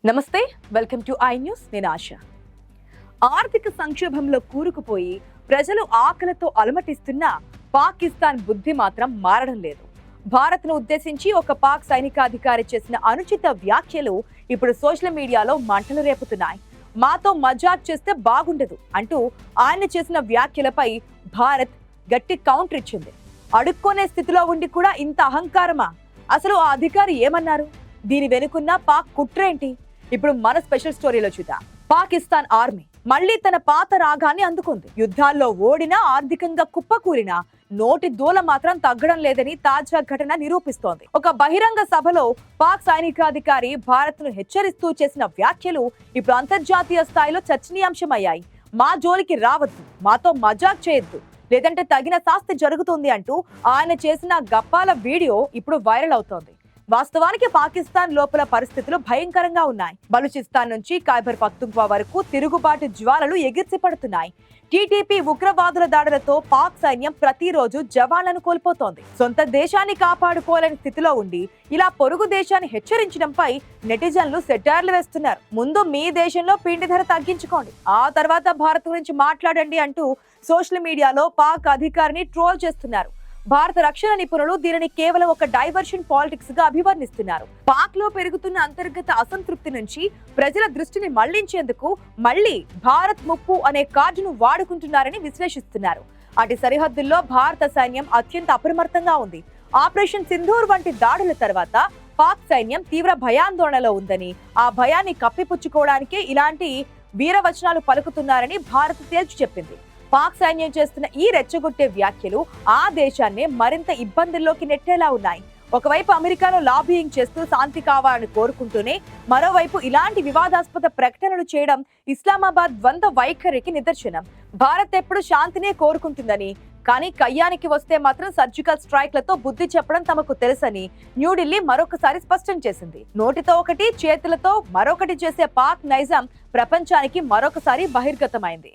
నమస్తే, welcome to I news. నేను ఆశ. ఆర్థిక సంక్షోభంలో కూరుకుపోయి ప్రజలు ఆకలితో అలమటిస్తున్నా పాకిస్తాన్ బుద్ధి మాత్రం మారడం లేదు. భారత్ను ఉద్దేశించి ఒక పాక్ సైనికాధికారి చేసిన అనుచిత వ్యాఖ్యలు ఇప్పుడు సోషల్ మీడియాలో మంటలు రేపుతున్నాయి. మాతో మజాక్ చేస్తే బాగుండదు అంటూ ఆయన చేసిన వ్యాఖ్యలపై భారత్ గట్టి కౌంటర్ ఇచ్చింది. అడుక్కునే స్థితిలో ఉండి కూడా ఇంత అహంకారమా? అసలు ఆ అధికారి ఏమన్నారు? దీని వెనుకున్న పాక్ కుట్రేంటి? ఇప్పుడు మన స్పెషల్ స్టోరీలో చూద్దాం. పాకిస్తాన్ ఆర్మీ మళ్లీ తన పాత రాగాన్ని అందుకుంది. యుద్ధాల్లో ఓడినా, ఆర్థికంగా కుప్పకూలినా నోటి దూల మాత్రం తగ్గడం లేదని తాజా ఘటన నిరూపిస్తోంది. ఒక బహిరంగ సభలో పాక్ సైనికాధికారి భారత్ ను హెచ్చరిస్తూ చేసిన వ్యాఖ్యలు ఇప్పుడు అంతర్జాతీయ స్థాయిలో చర్చనీయాంశమయ్యాయి. మా జోలికి రావద్దు, మాతో మజాక్ చేయొద్దు, లేదంటే తగిన శాస్తి జరుగుతుంది అంటూ ఆయన చేసిన గప్పాల వీడియో ఇప్పుడు వైరల్ అవుతోంది. వాస్తవానికి పాకిస్తాన్ లోపల పరిస్థితులు భయంకరంగా ఉన్నాయి. బలూచిస్తాన్ నుంచి ఖైబర్ పఖ్తుంఖ్వా వరకు తిరుగుబాటు జ్వాలలు ఎగిర్చి పడుతున్నాయి. టీటీపీ ఉగ్రవాదుల దాడులతో పాక్ సైన్యం ప్రతిరోజు జవాన్లను కోల్పోతోంది. సొంత దేశాన్ని కాపాడుకోలేని స్థితిలో ఉండి ఇలా పొరుగు దేశాన్ని హెచ్చరించడంపై నెటిజన్లు సెటైర్లు వేస్తున్నారు. ముందు మీ దేశంలో పిండి ధర తగ్గించుకోండి, ఆ తర్వాత భారత్ గురించి మాట్లాడండి అంటూ సోషల్ మీడియాలో పాక్ అధికారిని ట్రోల్ చేస్తున్నారు. భారత రక్షణ నిపుణులు దీనిని కేవలం ఒక డైవర్షన్ పాలిటిక్స్ గా అభివర్ణిస్తున్నారు. పాక్ లో పెరుగుతున్న అంతర్గత అసంతృప్తి నుంచి ప్రజల దృష్టిని మళ్లించేందుకు మళ్లీ భారత్ ముప్పు అనే కార్డును వాడుకుంటున్నారని విశ్లేషిస్తున్నారు. అటు సరిహద్దుల్లో భారత సైన్యం అత్యంత అప్రమత్తంగా ఉంది. ఆపరేషన్ సింధూర్ వంటి దాడుల తర్వాత పాక్ సైన్యం తీవ్ర భయాందోళనలో ఉందని, ఆ భయాన్ని కప్పిపుచ్చుకోవడానికే ఇలాంటి వీరవచనాలు పలుకుతున్నారని భారత్ తేల్చి చెప్పింది. పాక్ సైన్యం చేస్తున్న ఈ రెచ్చగొట్టే వ్యాఖ్యలు ఆ దేశాన్ని మరింత ఇబ్బందుల్లోకి నెట్టేలా ఉన్నాయి. ఒకవైపు అమెరికాలో లాబియింగ్ చేస్తూ శాంతి కావాలని కోరుకుంటూనే మరోవైపు ఇలాంటి వివాదాస్పద ప్రకటనలు చేయడం ఇస్లామాబాద్ ద్వంద్వ వైఖరికి నిదర్శనం. భారత్ ఎప్పుడు శాంతినే కోరుకుంటుందని, కానీ కయ్యానికి వస్తే మాత్రం సర్జికల్ స్ట్రైక్లతో బుద్ధి చెప్పడం తమకు తెలుసని న్యూఢిల్లీ మరొకసారి స్పష్టం చేసింది. నోటితో ఒకటి, చేతులతో మరొకటి చేసే పాక్ నైజం ప్రపంచానికి మరొకసారి బహిర్గతమైంది.